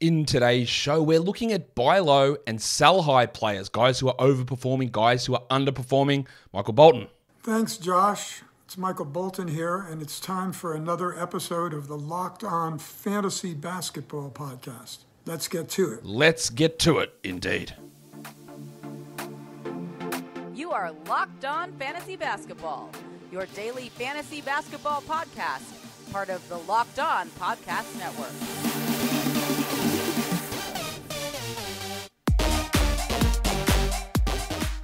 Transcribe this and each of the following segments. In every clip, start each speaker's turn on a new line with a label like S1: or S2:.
S1: In today's show, we're looking at buy low and sell high players, guys who are overperforming, guys who are underperforming. Michael Bolton.
S2: Thanks, Josh. It's Michael Bolton here, and it's time for another episode of the Locked On Fantasy Basketball Podcast. Let's get to it.
S1: Let's get to it, indeed.
S3: You are Locked On Fantasy Basketball, your daily fantasy basketball podcast, part of the Locked On Podcast Network.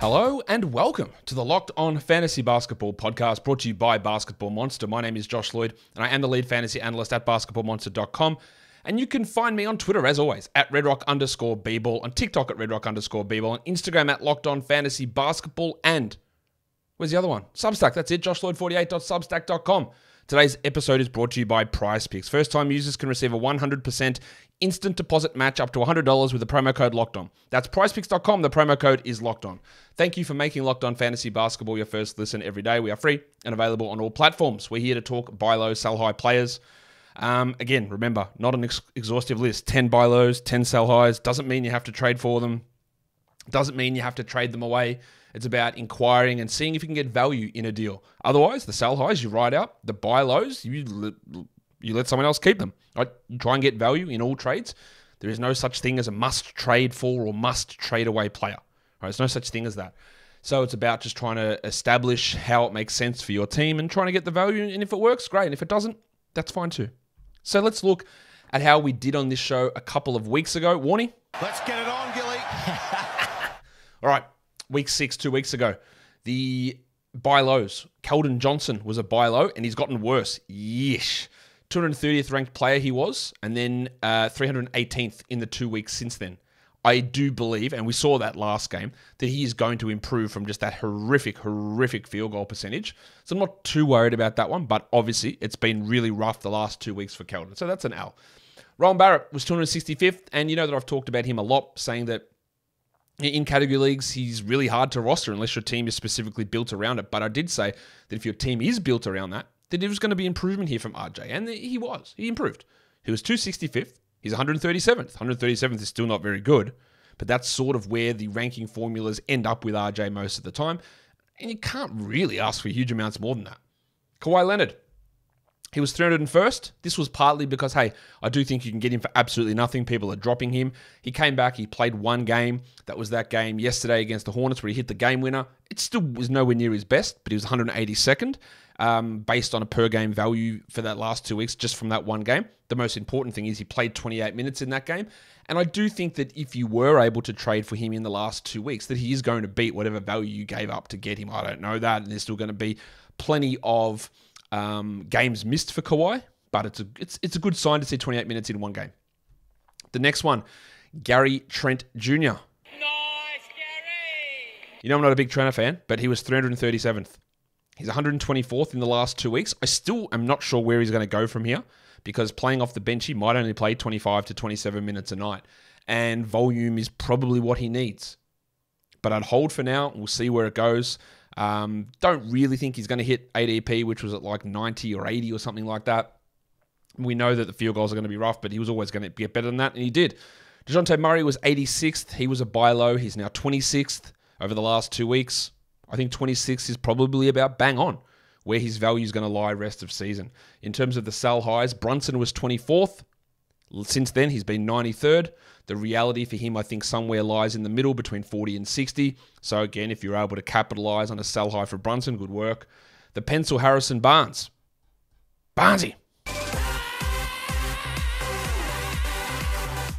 S1: Hello and welcome to the Locked On Fantasy Basketball Podcast, brought to you by Basketball Monster. My name is Josh Lloyd, and I am the lead fantasy analyst at basketballmonster.com. And you can find me on Twitter, as always, at redrock_bball, on TikTok at redrock_bball, on Instagram at Locked On Fantasy Basketball, and where's the other one? Substack, that's it, joshlloyd48.substack.com. Today's episode is brought to you by PrizePicks. First-time users can receive a 100% instant deposit match up to $100 with the promo code LOCKEDON. That's PrizePicks.com. The promo code is LOCKEDON. Thank you for making Locked On Fantasy Basketball your first listen every day. We are free and available on all platforms. We're here to talk buy low, sell high players. Again, remember, not an exhaustive list. 10 buy lows, 10 sell highs. Doesn't mean you have to trade for them. Doesn't mean you have to trade them away. It's about inquiring and seeing if you can get value in a deal. Otherwise, the sell highs you ride out. The buy lows, you let someone else keep them. Right? You try and get value in all trades. There is no such thing as a must trade for or must trade away player. Right? There's no such thing as that. So it's about just trying to establish how it makes sense for your team and trying to get the value. And if it works, great. And if it doesn't, that's fine too. So let's look at how we did on this show a couple of weeks ago. Warnie?
S4: Let's get it on, Gilly.
S1: All right. Week 6, 2 weeks ago. The buy lows. Keldon Johnson was a buy low, and he's gotten worse. Yeesh. 230th ranked player he was, and then 318th in the 2 weeks since then. I do believe, and we saw that last game, that he is going to improve from just that horrific field goal percentage. So I'm not too worried about that one, but obviously it's been really rough the last 2 weeks for Keldon. So that's an L. Rowan Barrett was 265th, and you know that I've talked about him a lot, saying that in category leagues, he's really hard to roster unless your team is specifically built around it. But I did say that if your team is built around that, then there was going to be improvement here from RJ. And he was. He improved. He was 265th. He's 137th. 137th is still not very good. But that's sort of where the ranking formulas end up with RJ most of the time. And you can't really ask for huge amounts more than that. Kawhi Leonard. He was 301st. This was partly because, hey, I do think you can get him for absolutely nothing. People are dropping him. He came back. He played one game. That was that game yesterday against the Hornets where he hit the game winner. It still was nowhere near his best, but he was 182nd based on a per-game value for that last 2 weeks just from that one game. The most important thing is he played 28 minutes in that game. And I do think that if you were able to trade for him in the last 2 weeks, that he is going to beat whatever value you gave up to get him. I don't know that. And there's still going to be plenty of games missed for Kawhi, but it's a good sign to see 28 minutes in one game. The next one, Gary Trent Jr. Nice, Gary! You know I'm not a big Trent fan, but he was 337th. He's 124th in the last 2 weeks. I still am not sure where he's going to go from here because playing off the bench, he might only play 25 to 27 minutes a night, and volume is probably what he needs. But I'd hold for now. We'll see where it goes. Don't really think he's going to hit ADP, which was at like 90 or 80 or something like that. We know that the field goals are going to be rough, but he was always going to get better than that, and he did. DeJounte Murray was 86th. He was a buy low. He's now 26th over the last 2 weeks. I think 26th is probably about bang on where his value is going to lie rest of season. In terms of the sell highs, Brunson was 24th. Since then, he's been 93rd. The reality for him, I think, somewhere lies in the middle between 40 and 60. So again, if you're able to capitalize on a sell high for Brunson, good work. The pencil Harrison Barnes. Barnesy.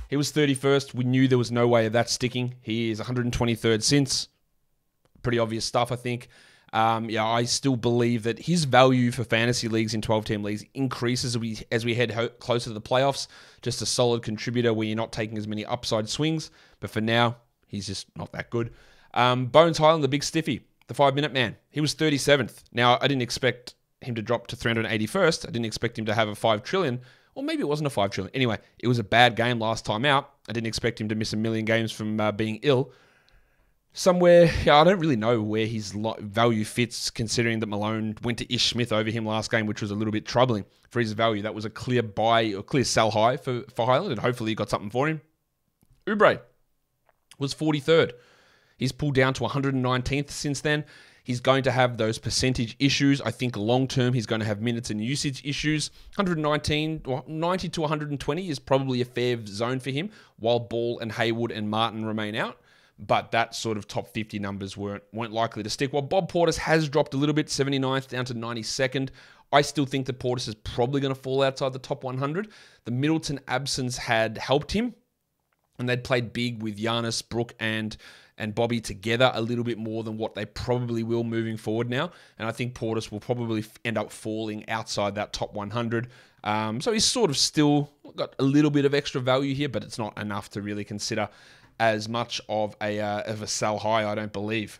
S1: He was 31st. We knew there was no way of that sticking. He is 123rd since. Pretty obvious stuff, I think. I still believe that his value for fantasy leagues in 12-team leagues increases as we head closer to the playoffs. Just a solid contributor where you're not taking as many upside swings. But for now, he's just not that good. Bones Highland, the big stiffy, the 5-minute man. He was 37th. Now, I didn't expect him to drop to 381st. I didn't expect him to have a 5 trillion. Or maybe it wasn't a 5 trillion. Anyway, it was a bad game last time out. I didn't expect him to miss a million games from being ill. somewhere, I don't really know where his value fits, considering that Malone went to Ish Smith over him last game, which was a little bit troubling for his value. That was a clear buy or clear sell high for Highland, and hopefully he got something for him. Oubre was 43rd. He's pulled down to 119th since then. He's going to have those percentage issues. I think long-term, he's going to have minutes and usage issues. 119, or 90 to 120 is probably a fair zone for him, while Ball and Haywood and Martin remain out. But that sort of top 50 numbers weren't likely to stick. While Bob Portis has dropped a little bit, 79th down to 92nd. I still think that Portis is probably going to fall outside the top 100. The Middleton absence had helped him, and they'd played big with Giannis, Brook, and Bobby together a little bit more than what they probably will moving forward now. And I think Portis will probably end up falling outside that top 100. So he's sort of still got a little bit of extra value here, but it's not enough to really consider as much of a sell high, I don't believe.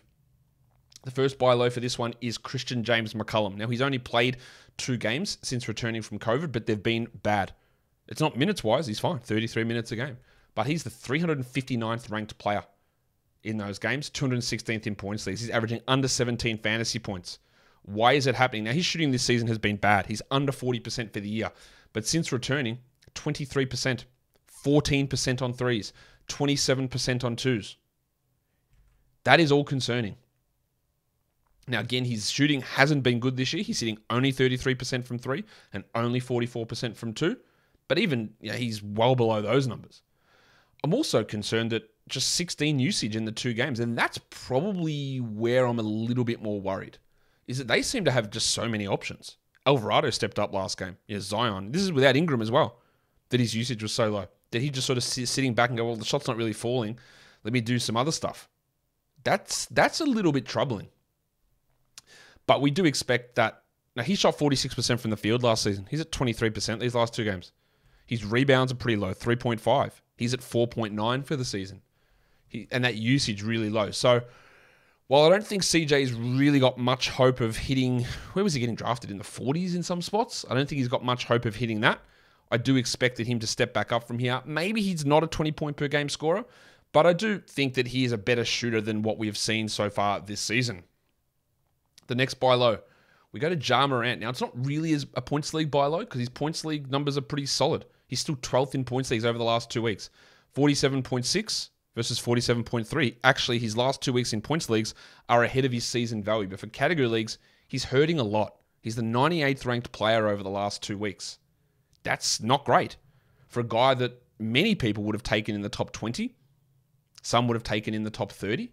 S1: The first buy low for this one is Christian James McCollum. Now, he's only played 2 games since returning from COVID, but they've been bad. It's not minutes-wise, he's fine, 33 minutes a game. But he's the 359th ranked player in those games, 216th in points leagues. He's averaging under 17 fantasy points. Why is it happening? Now, his shooting this season has been bad. He's under 40% for the year. But since returning, 23%, 14% on threes, 27% on twos. That is all concerning. Now, again, his shooting hasn't been good this year. He's hitting only 33% from 3 and only 44% from 2. But even, he's well below those numbers. I'm also concerned that just 16 usage in the 2 games, and that's probably where I'm a little bit more worried, is that they seem to have just so many options. Alvarado stepped up last game. Zion. This is without Ingram as well, that his usage was so low. That he just sort of sitting back and go, well, the shot's not really falling. Let me do some other stuff. That's a little bit troubling. But we do expect that. Now, he shot 46% from the field last season. He's at 23% these last 2 games. His rebounds are pretty low, 3.5. He's at 4.9 for the season. And that usage really low. So, while I don't think CJ's really got much hope of hitting, where was he getting drafted? In the 40s in some spots? I don't think he's got much hope of hitting that. I do expect him to step back up from here. Maybe he's not a 20-point per game scorer, but I do think that he is a better shooter than what we've seen so far this season. The next buy low, we go to Ja Morant. Now, it's not really as a points league buy low because his points league numbers are pretty solid. He's still 12th in points leagues over the last 2 weeks. 47.6 versus 47.3. Actually, his last 2 weeks in points leagues are ahead of his season value. But for category leagues, he's hurting a lot. He's the 98th ranked player over the last 2 weeks. That's not great for a guy that many people would have taken in the top 20. Some would have taken in the top 30.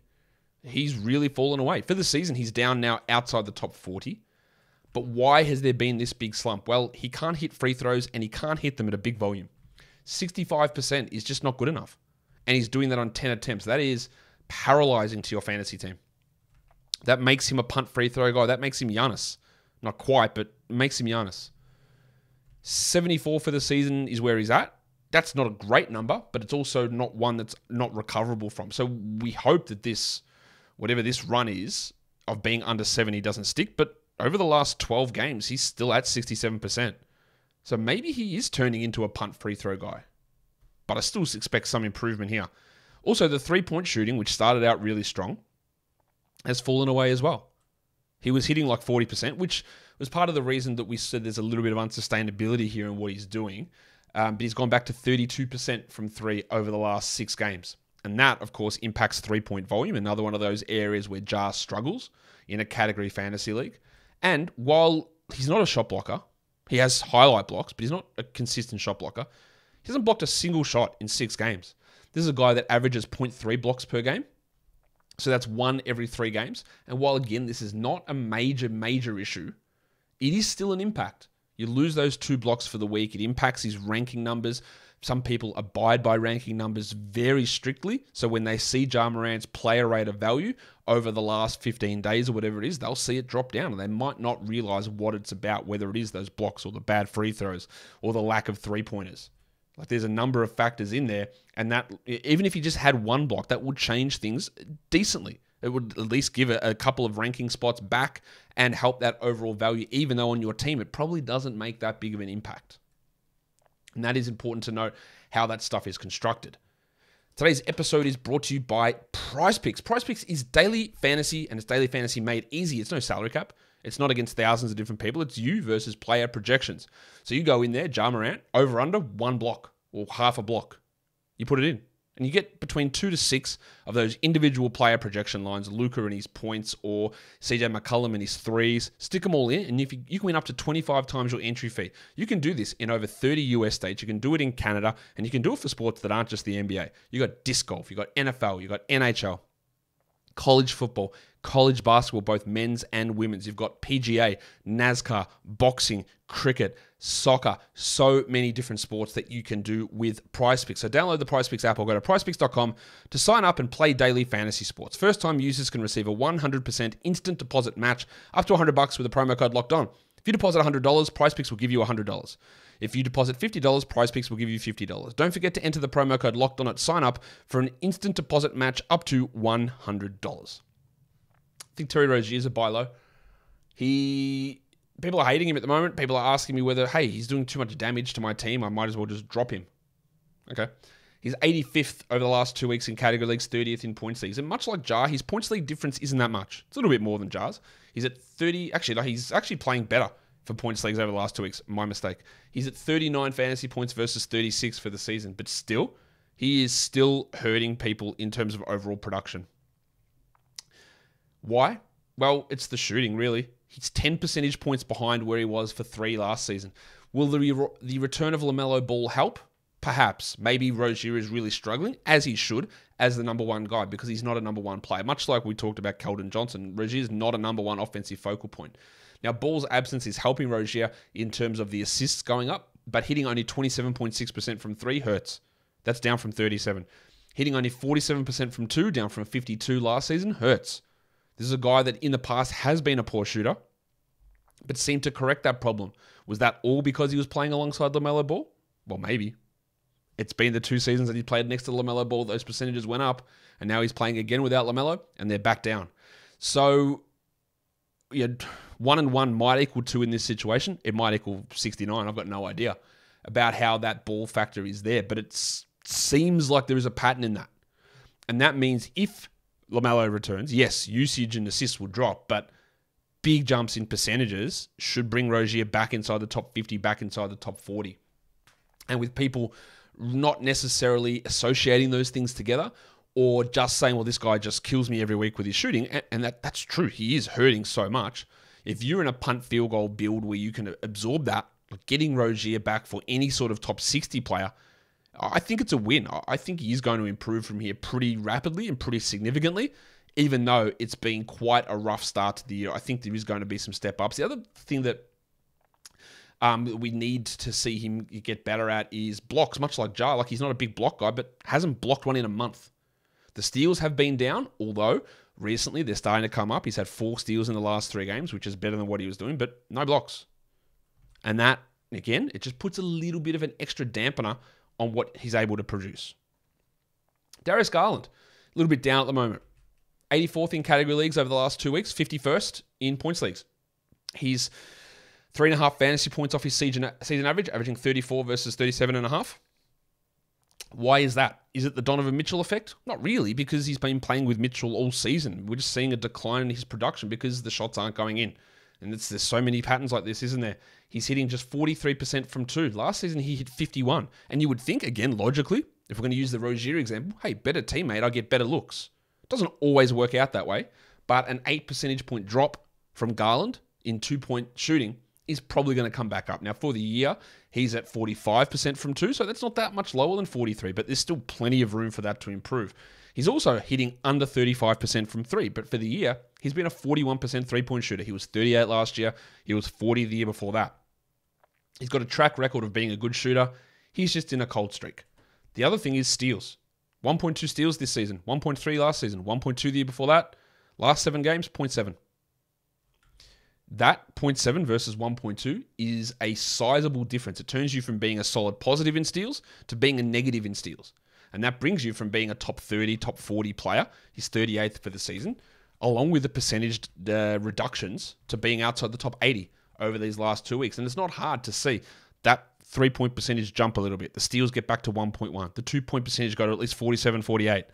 S1: He's really fallen away. For the season, he's down now outside the top 40. But why has there been this big slump? Well, he can't hit free throws and he can't hit them at a big volume. 65% is just not good enough. And he's doing that on 10 attempts. That is paralyzing to your fantasy team. That makes him a punt free throw guy. That makes him Giannis. Not quite, but makes him Giannis. 74 for the season is where he's at. That's not a great number, but it's also not one that's not recoverable from. So we hope that this, whatever this run is, of being under 70 doesn't stick. But over the last 12 games, he's still at 67%. So maybe he is turning into a punt free throw guy. But I still expect some improvement here. Also, the 3-point shooting, which started out really strong, has fallen away as well. He was hitting like 40%, which was part of the reason that we said there's a little bit of unsustainability here in what he's doing. But he's gone back to 32% from 3 over the last 6 games. And that, of course, impacts 3-point volume, another one of those areas where Ja struggles in a category fantasy league. And while he's not a shot blocker, he has highlight blocks, but he's not a consistent shot blocker. He hasn't blocked a single shot in 6 games. This is a guy that averages 0.3 blocks per game. So that's 1 every 3 games. And while, again, this is not a major issue, it is still an impact. You lose those 2 blocks for the week. It impacts his ranking numbers. Some people abide by ranking numbers very strictly. So when they see Ja Morant's player rate of value over the last 15 days or whatever it is, they'll see it drop down and they might not realize what it's about, whether it is those blocks or the bad free throws or the lack of 3-pointers. Like there's a number of factors in there, and that even if he just had 1 block, that would change things decently. It would at least give a couple of ranking spots back and help that overall value, even though on your team it probably doesn't make that big of an impact. And that is important to note how that stuff is constructed. Today's episode is brought to you by PrizePicks. PrizePicks is daily fantasy, and it's daily fantasy made easy. It's no salary cap. It's not against thousands of different people. It's you versus player projections. So you go in there, Ja Morant, over under 1 block or half a block. You put it in. And you get between 2 to 6 of those individual player projection lines, Luka and his points or CJ McCollum and his threes. Stick them all in, and you can win up to 25 times your entry fee. You can do this in over 30 US states. You can do it in Canada, and you can do it for sports that aren't just the NBA. You got disc golf, you got NFL, you got NHL, college football, college basketball, both men's and women's. You've got PGA, NASCAR, boxing, cricket, soccer, so many different sports that you can do with PrizePicks. So download the PrizePicks app or go to prizepicks.com to sign up and play daily fantasy sports. First-time users can receive a 100% instant deposit match up to $100 with a promo code locked on. If you deposit $100, PrizePicks will give you $100. If you deposit $50, PrizePicks will give you $50. Don't forget to enter the promo code locked on at sign up for an instant deposit match up to $100. I think Terry Rozier is a buy low. People are hating him at the moment. People are asking me whether, hey, he's doing too much damage to my team. I might as well just drop him. Okay. He's 85th over the last 2 weeks in category leagues, 30th in points leagues. And much like Ja, his points league difference isn't that much. It's a little bit more than Ja's. He's at 30. Actually, no, he's actually playing better for points leagues over the last 2 weeks. My mistake. He's at 39 fantasy points versus 36 for the season. But still, he is still hurting people in terms of overall production. Why? Well, it's the shooting, really. He's 10 percentage points behind where he was for 3 last season. Will the return of LaMelo Ball help? Perhaps. Maybe Rozier is really struggling, as he should, as the number one guy, because he's not a number one player. Much like we talked about Keldon Johnson, Rozier is not a number one offensive focal point. Now, Ball's absence is helping Rozier in terms of the assists going up, but hitting only 27.6% from 3 hurts. That's down from 37. Hitting only 47% from 2, down from 52 last season, hurts. This is a guy that in the past has been a poor shooter, but seemed to correct that problem. Was that all because he was playing alongside LaMelo Ball? Well, maybe. It's been the 2 seasons that he played next to LaMelo Ball, those percentages went up, and now he's playing again without LaMelo, and they're back down. So, 1 and 1 might equal 2 in this situation. It might equal 69. I've got no idea about how that ball factor is there, but it seems like there is a pattern in that. And that means if LaMelo returns, yes, usage and assists will drop, but big jumps in percentages should bring Rozier back inside the top 50, back inside the top 40. And with people not necessarily associating those things together or just saying, well, this guy just kills me every week with his shooting, and that's true. He is hurting so much. If you're in a punt field goal build where you can absorb that, like getting Rozier back for any sort of top 60 player, I think it's a win. I think he is going to improve from here pretty rapidly and pretty significantly, even though it's been quite a rough start to the year. I think there is going to be some step ups. The other thing that we need to see him get better at is blocks, much like Ja. Like, he's not a big block guy, but hasn't blocked one in a month. The steals have been down, although recently they're starting to come up. He's had 4 steals in the last 3 games, which is better than what he was doing, but no blocks. And that, again, it just puts a little bit of an extra dampener on what he's able to produce. Darius Garland, a little bit down at the moment. 84th in category leagues over the last 2 weeks, 51st in points leagues. He's 3.5 fantasy points off his season average, averaging 34 versus 37.5. Why is that? Is it the Donovan Mitchell effect? Not really, because he's been playing with Mitchell all season. We're just seeing a decline in his production because the shots aren't going in. And there's so many patterns like this, isn't there? He's hitting just 43% from 2. Last season, he hit 51. And you would think, again, logically, if we're going to use the Rozier example, hey, better teammate, I get better looks. It doesn't always work out that way, but an 8 percentage point drop from Garland in 2-point shooting is probably going to come back up. Now, for the year, he's at 45% from 2, so that's not that much lower than 43, but there's still plenty of room for that to improve. He's also hitting under 35% from 3, but for the year, he's been a 41% 3-point shooter. He was 38 last year. He was 40 the year before that. He's got a track record of being a good shooter. He's just in a cold streak. The other thing is steals. 1.2 steals this season, 1.3 last season, 1.2 the year before that. Last 7 games, 0.7. That 0.7 versus 1.2 is a sizable difference. It turns you from being a solid positive in steals to being a negative in steals. And that brings you from being a top 30, top 40 player, he's 38th for the season, along with the percentage reductions to being outside the top 80 over these last 2 weeks. And it's not hard to see that 3-point percentage jump a little bit. The steals get back to 1.1. The 2-point percentage go to at least 47, 48.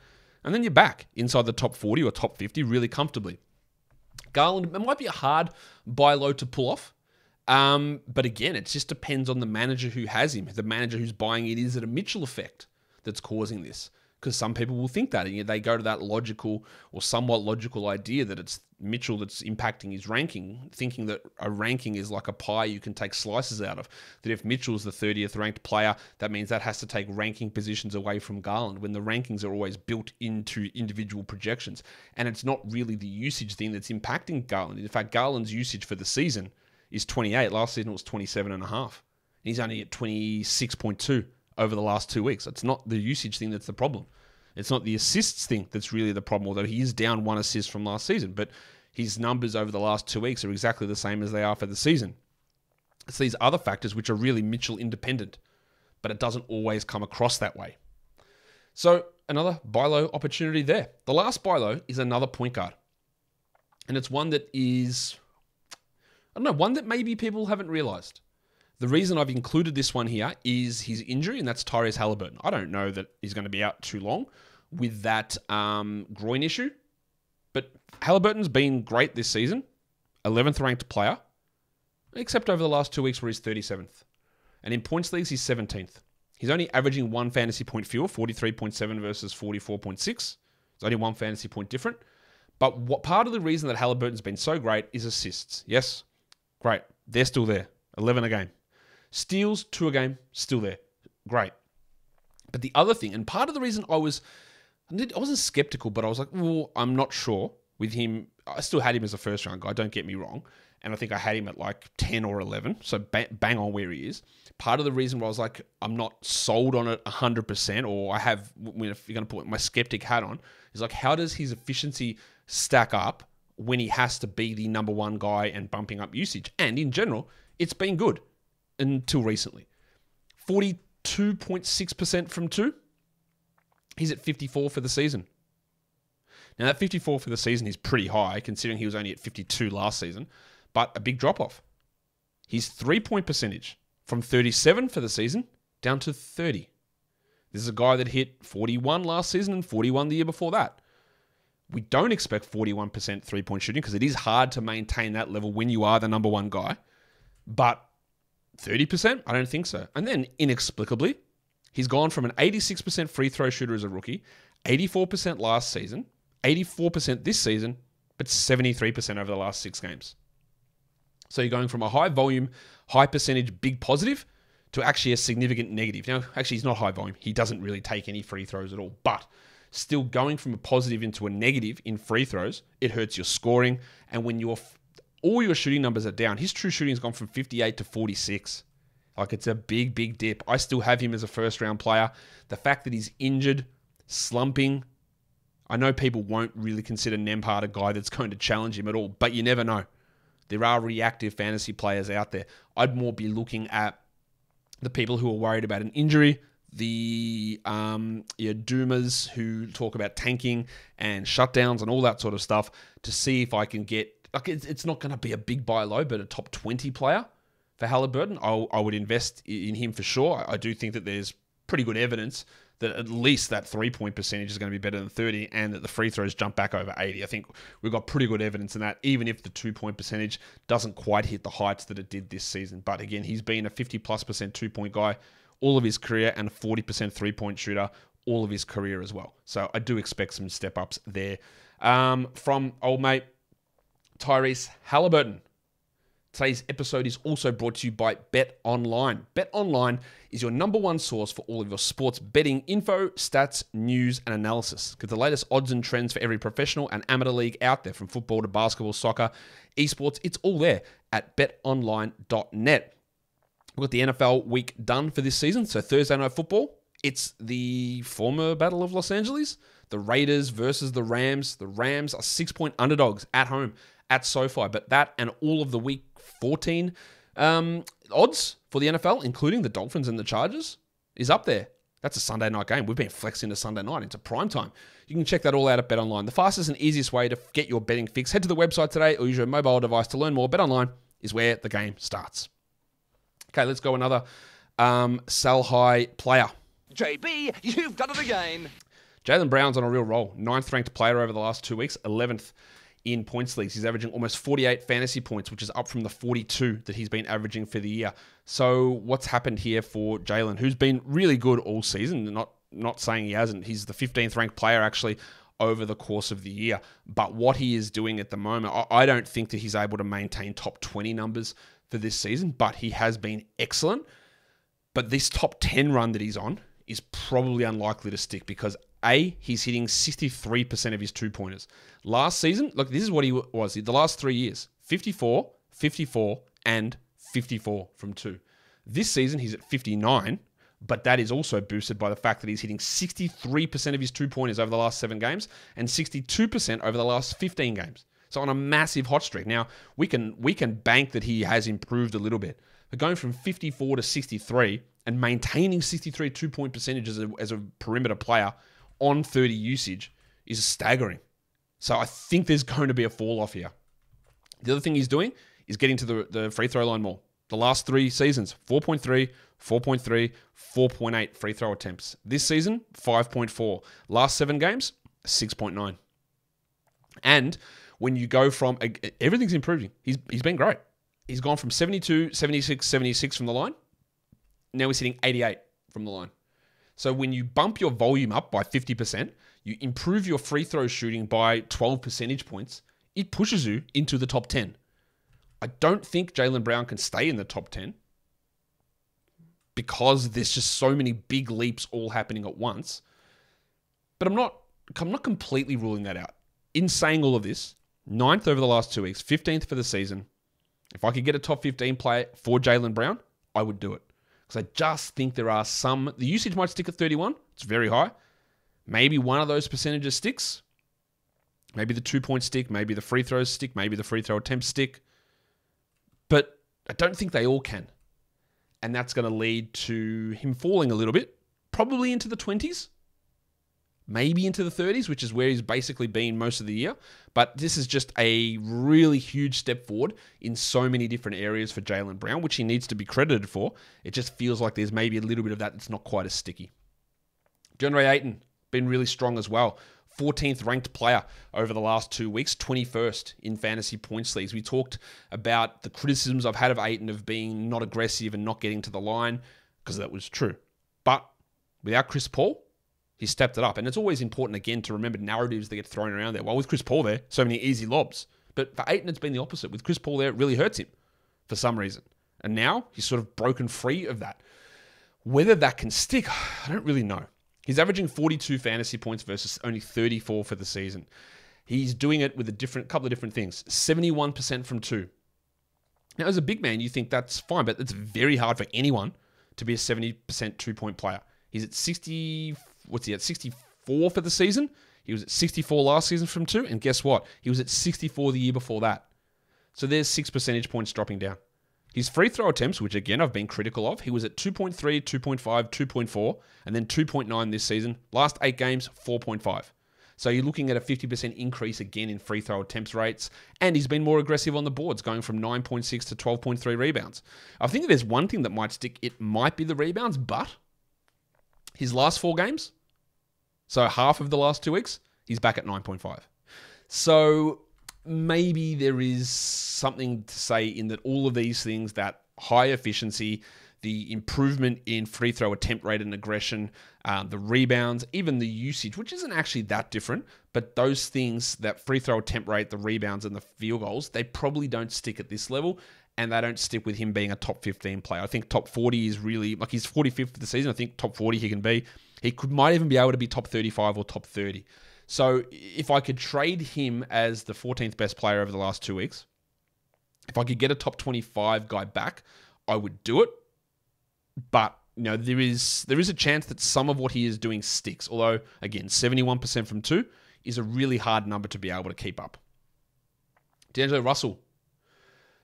S1: And then you're back inside the top 40 or top 50 really comfortably. Garland, it might be a hard buy low to pull off. But again, it just depends on the manager who has him. The manager who's buying it, is it a Mitchell effect that's causing this? Because some people will think that. And they go to that logical or somewhat logical idea that it's Mitchell that's impacting his ranking, thinking that a ranking is like a pie you can take slices out of. That if Mitchell's the 30th ranked player, that means that has to take ranking positions away from Garland, when the rankings are always built into individual projections. And it's not really the usage thing that's impacting Garland. In fact, Garland's usage for the season is 28. Last season it was 27.5. He's only at 26.2 over the last 2 weeks. It's not the usage thing that's the problem. It's not the assists thing that's really the problem, although he is down 1 assist from last season. But his numbers over the last 2 weeks are exactly the same as they are for the season. It's these other factors which are really Mitchell independent, but it doesn't always come across that way. So another buy low opportunity there. The last buy low is another point guard. And it's one that is, I don't know, one that maybe people haven't realized. The reason I've included this one here is his injury, and that's Tyrese Haliburton. I don't know that he's going to be out too long with that groin issue, but Haliburton's been great this season, 11th ranked player, except over the last 2 weeks where he's 37th. And in points leagues, he's 17th. He's only averaging 1 fantasy point fewer, 43.7 versus 44.6. It's only 1 fantasy point different. But what part of the reason that Haliburton's been so great is assists. Yes, great. They're still there. 11 a game. Steals, 2 a game, still there. Great. But the other thing, and part of the reason I wasn't skeptical, but I was like, well, I'm not sure with him. I still had him as a first round guy, don't get me wrong. And I think I had him at like 10 or 11, so bang on where he is. Part of the reason why I was like, I'm not sold on it 100%, or I have, if you're going to put my skeptic hat on, is like, how does his efficiency stack up when he has to be the number one guy and bumping up usage? And in general, it's been good until recently. 42.6% from 2. He's at 54 for the season. Now, that 54 for the season is pretty high, considering he was only at 52 last season, but a big drop-off. His 3-point percentage from 37 for the season down to 30. This is a guy that hit 41 last season and 41 the year before that. We don't expect 41% 3-point shooting because it is hard to maintain that level when you are the number one guy. But 30%? I don't think so. And then, inexplicably, he's gone from an 86% free throw shooter as a rookie, 84% last season, 84% this season, but 73% over the last 6 games. So you're going from a high volume, high percentage, big positive to actually a significant negative. Now, actually, he's not high volume. He doesn't really take any free throws at all. But still going from a positive into a negative in free throws, it hurts your scoring. And when all your shooting numbers are down, his true shooting has gone from 58 to 46. Like, it's a big, big dip. I still have him as a first-round player. The fact that he's injured, slumping, I know people won't really consider Nembhard a guy that's going to challenge him at all, but you never know. There are reactive fantasy players out there. I'd more be looking at the people who are worried about an injury, the doomers who talk about tanking and shutdowns and all that sort of stuff, to see if I can get, like, it's not going to be a big buy low, but a top 20 player for Haliburton. I would invest in him for sure. I do think that there's pretty good evidence that at least that 3-point percentage is going to be better than 30, and that the free throws jump back over 80. I think we've got pretty good evidence in that, even if the 2-point percentage doesn't quite hit the heights that it did this season. But again, he's been a 50+% 2-point guy all of his career, and a 40% 3-point shooter all of his career as well. So I do expect some step-ups there. From old mate Tyrese Haliburton. Today's episode is also brought to you by BetOnline. BetOnline is your number one source for all of your sports betting info, stats, news, and analysis. Get the latest odds and trends for every professional and amateur league out there, from football to basketball, soccer, esports. It's all there at betonline.net. We've got the NFL week done for this season. So Thursday Night Football, it's the former Battle of Los Angeles. The Raiders versus the Rams. The Rams are 6-point underdogs at home at SoFi. But that and all of the week 14 odds for the NFL, including the Dolphins and the Chargers, is up there. That's a Sunday night game. We've been flexing to Sunday night into prime time. You can check that all out at BetOnline. The fastest and easiest way to get your betting fix. Head to the website today or use your mobile device to learn more. BetOnline is where the game starts. Okay, let's go another Sell high player.
S4: JB, you've done it again.
S1: Jaylen Brown's on a real roll. 9th ranked player over the last 2 weeks. 11th in points leagues. He's averaging almost 48 fantasy points, which is up from the 42 that he's been averaging for the year. So what's happened here for Jaylen, who's been really good all season? Not saying he hasn't. He's the 15th ranked player actually over the course of the year. But what he is doing at the moment, I don't think that he's able to maintain top 20 numbers for this season, but he has been excellent. But this top 10 run that he's on is probably unlikely to stick because he's hitting 63% of his two-pointers. Last season, look, this is what he was. The last 3 years, 54, 54, and 54 from two. This season, he's at 59, but that is also boosted by the fact that he's hitting 63% of his two-pointers over the last 7 games and 62% over the last 15 games. So on a massive hot streak. Now, we can bank that he has improved a little bit. But going from 54 to 63 and maintaining 63 two-point percentages as a perimeter player on 30 usage is staggering. So I think there's going to be a fall off here. The other thing he's doing is getting to the free throw line more. The last 3 seasons, 4.3, 4.3, 4.8 free throw attempts. This season, 5.4. Last 7 games, 6.9. And when you go from, everything's improving. He's been great. He's gone from 72, 76, 76 from the line. Now he's hitting 88 from the line. So when you bump your volume up by 50%, you improve your free throw shooting by 12 percentage points, it pushes you into the top 10. I don't think Jaylen Brown can stay in the top 10 because there's just so many big leaps all happening at once. But I'm not completely ruling that out. In saying all of this, 9th over the last 2 weeks, 15th for the season. If I could get a top 15 player for Jaylen Brown, I would do it. Because I just think there are some... The usage might stick at 31. It's very high. Maybe one of those percentages sticks. Maybe the 2-point stick. Maybe the free throws stick. Maybe the free throw attempts stick. But I don't think they all can. And that's going to lead to him falling a little bit. Probably into the 20s. Maybe into the 30s, which is where he's basically been most of the year. But this is just a really huge step forward in so many different areas for Jaylen Brown, which he needs to be credited for. It just feels like there's maybe a little bit of that that's not quite as sticky. Deandre Ayton, been really strong as well. 14th ranked player over the last 2 weeks, 21st in fantasy points leagues. We talked about the criticisms I've had of Ayton of being not aggressive and not getting to the line, because that was true. But without Chris Paul, he stepped it up. And it's always important, again, to remember narratives that get thrown around there. Well, with Chris Paul there, so many easy lobs. But for Ayton, it's been the opposite. With Chris Paul there, it really hurts him for some reason. And now he's sort of broken free of that. Whether that can stick, I don't really know. He's averaging 42 fantasy points versus only 34 for the season. He's doing it with a couple of different things. 71% from two. Now, as a big man, you think that's fine, but it's very hard for anyone to be a 70% 2-point player. He's at 64 for the season. He was at 64 last season from two. And guess what? He was at 64 the year before that. So there's 6 percentage points dropping down. His free throw attempts, which again I've been critical of, he was at 2.3, 2.5, 2.4, and then 2.9 this season. Last 8 games, 4.5. So you're looking at a 50% increase again in free throw attempts rates. And he's been more aggressive on the boards, going from 9.6 to 12.3 rebounds. I think if there's one thing that might stick, it might be the rebounds, but his last 4 games, so half of the last 2 weeks, he's back at 9.5. So maybe there is something to say in that all of these things, that high efficiency, the improvement in free throw attempt rate and aggression, the rebounds, even the usage, which isn't actually that different, but those things, that free throw attempt rate, the rebounds and the field goals, they probably don't stick at this level, and they don't stick with him being a top 15 player. I think top 40 is really, like he's 45th for the season. I think top 40 he can be. He might even be able to be top 35 or top 30. So if I could trade him as the 14th best player over the last 2 weeks, if I could get a top 25 guy back, I would do it. But there is a chance that some of what he is doing sticks. Although, again, 71% from two is a really hard number to be able to keep up. D'Angelo Russell,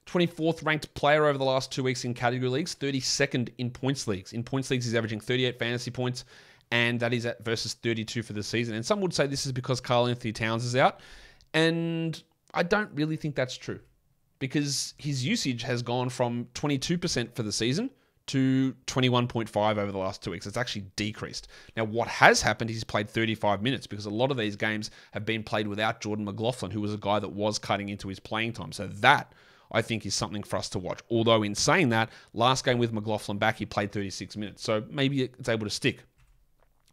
S1: 24th ranked player over the last 2 weeks in category leagues, 32nd in points leagues. In points leagues, he's averaging 38 fantasy points, and that is at versus 32 for the season. And some would say this is because Karl-Anthony Towns is out. And I don't really think that's true, because his usage has gone from 22% for the season to 21.5 over the last 2 weeks. It's actually decreased. Now, what has happened is he's played 35 minutes because a lot of these games have been played without Jordan McLaughlin, who was a guy that was cutting into his playing time. So that, I think, is something for us to watch. Although, in saying that, last game with McLaughlin back, he played 36 minutes. So maybe it's able to stick.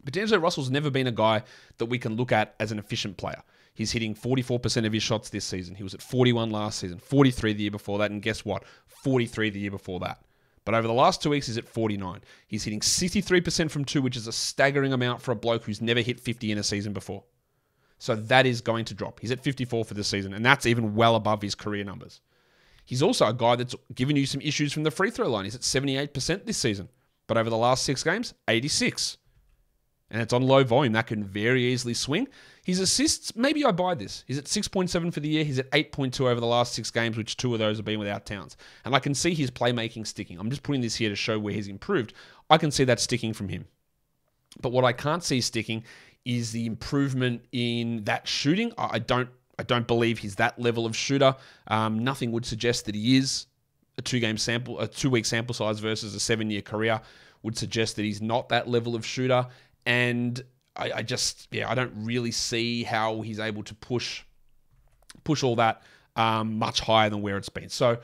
S1: But D'Angelo Russell's never been a guy that we can look at as an efficient player. He's hitting 44% of his shots this season. He was at 41 last season, 43 the year before that, and guess what? 43 the year before that. But over the last 2 weeks, he's at 49. He's hitting 63% from two, which is a staggering amount for a bloke who's never hit 50 in a season before. So that is going to drop. He's at 54 for this season, and that's even well above his career numbers. He's also a guy that's given you some issues from the free throw line. He's at 78% this season. But over the last 6 games, 86. And it's on low volume. That can very easily swing. His assists, maybe I buy this. He's at 6.7 for the year. He's at 8.2 over the last 6 games, which 2 of those have been without Towns. And I can see his playmaking sticking. I'm just putting this here to show where he's improved. I can see that sticking from him. But what I can't see sticking is the improvement in that shooting. I don't believe he's that level of shooter. Nothing would suggest that he is. A 2-week sample size versus a 7-year career would suggest that he's not that level of shooter. And I don't really see how he's able to push all that much higher than where it's been. So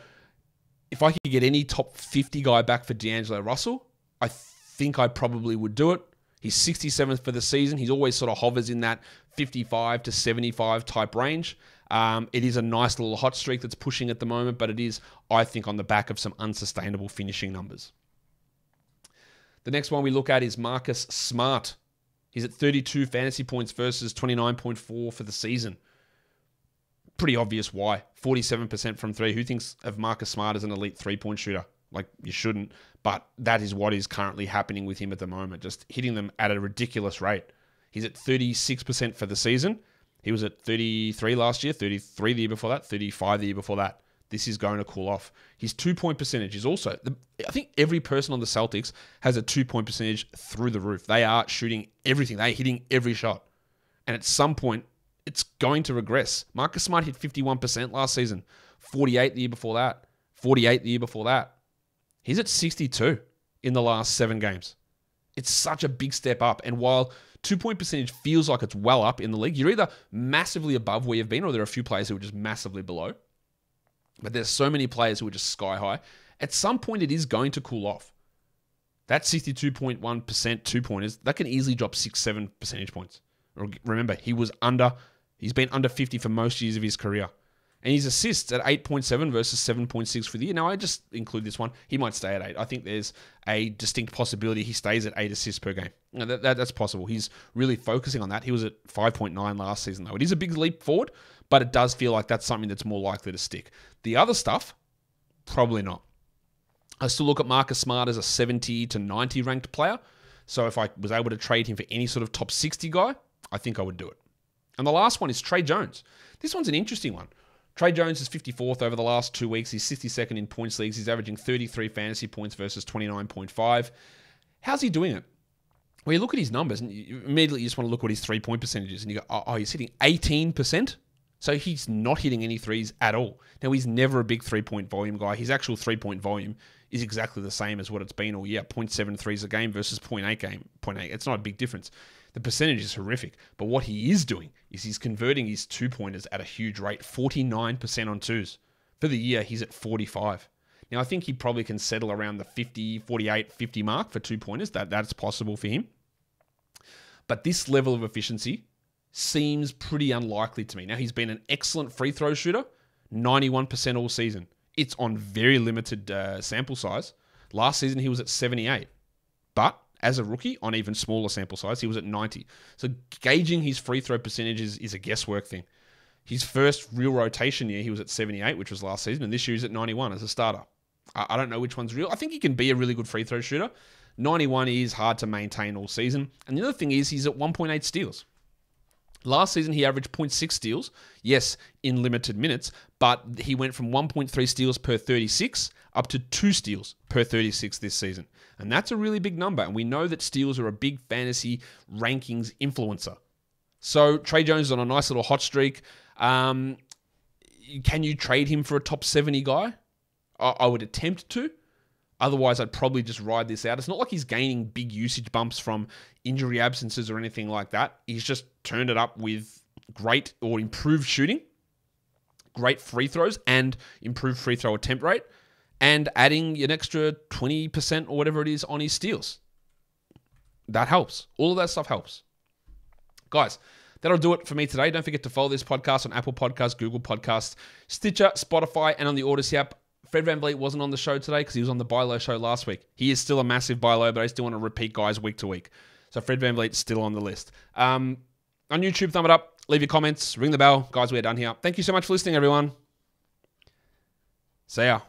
S1: if I could get any top 50 guy back for D'Angelo Russell, I think I probably would do it. He's 67th for the season. He's always sort of hovers in that 55 to 75 type range. It is a nice little hot streak that's pushing at the moment, but it is, I think, on the back of some unsustainable finishing numbers. The next one we look at is Marcus Smart. He's at 32 fantasy points versus 29.4 for the season. Pretty obvious why. 47% from 3. Who thinks of Marcus Smart as an elite 3-point shooter? Like, you shouldn't. But that is what is currently happening with him at the moment. Just hitting them at a ridiculous rate. He's at 36% for the season. He was at 33 last year, 33 the year before that, 35 the year before that. This is going to cool off. His 2-point percentage is also, I think every person on the Celtics has a 2-point percentage through the roof. They are shooting everything. They're hitting every shot. And at some point, it's going to regress. Marcus Smart hit 51% last season, 48 the year before that, 48 the year before that. He's at 62 in the last 7 games. It's such a big step up. And while 2-point percentage feels like it's well up in the league, you're either massively above where you've been or there are a few players who are just massively below. But there's so many players who are just sky high. At some point, it is going to cool off. That 62.1% 2-pointers, that can easily drop 6-7 percentage points. Remember, he's been under 50 for most years of his career. And his assists at 8.7 versus 7.6 for the year. Now, I just include this one. He might stay at 8. I think there's a distinct possibility he stays at 8 assists per game. That's possible. He's really focusing on that. He was at 5.9 last season, though. It is a big leap forward, but it does feel like that's something that's more likely to stick. The other stuff, probably not. I still look at Marcus Smart as a 70 to 90 ranked player. So if I was able to trade him for any sort of top 60 guy, I think I would do it. And the last one is Tre Jones. This one's an interesting one. Tre Jones is 54th over the last 2 weeks. He's 62nd in points leagues. He's averaging 33 fantasy points versus 29.5. How's he doing it? Well, you look at his numbers and you immediately just want to look what his 3-point percentage is. And you go, oh, he's hitting 18%? So he's not hitting any threes at all. Now, he's never a big 3-point volume guy. His actual 3-point volume is exactly the same as what it's been all year. 0.7 threes a game versus 0.8. It's not a big difference. The percentage is horrific. But what he is doing is he's converting his 2-pointers at a huge rate, 49% on 2s. For the year, he's at 45. Now, I think he probably can settle around the 50, 48, 50 mark for 2-pointers. That's possible for him. But this level of efficiency seems pretty unlikely to me. Now, he's been an excellent free throw shooter, 91% all season. It's on very limited sample size. Last season, he was at 78. But as a rookie, on even smaller sample size, he was at 90. So gauging his free throw percentage is a guesswork thing. His first real rotation year, he was at 78, which was last season, and this year he's at 91 as a starter. I don't know which one's real. I think he can be a really good free throw shooter. 91 is hard to maintain all season. And the other thing is he's at 1.8 steals. Last season, he averaged 0.6 steals, yes, in limited minutes, but he went from 1.3 steals per 36 up to 2 steals per 36 this season. And that's a really big number, and we know that steals are a big fantasy rankings influencer. So Tre Jones is on a nice little hot streak. Can you trade him for a top 70 guy? I would attempt to. Otherwise, I'd probably just ride this out. It's not like he's gaining big usage bumps from injury absences or anything like that. He's just turned it up with great or improved shooting, great free throws, and improved free throw attempt rate, and adding an extra 20% or whatever it is on his steals. That helps. All of that stuff helps. Guys, that'll do it for me today. Don't forget to follow this podcast on Apple Podcasts, Google Podcasts, Stitcher, Spotify, and on the Odyssey app. Fred VanVleet wasn't on the show today because he was on the buy low show last week. He is still a massive buy low, but I still want to repeat guys week to week. So Fred VanVleet's still on the list. On YouTube, thumb it up, leave your comments, ring the bell. Guys, we're done here. Thank you so much for listening, everyone. See ya.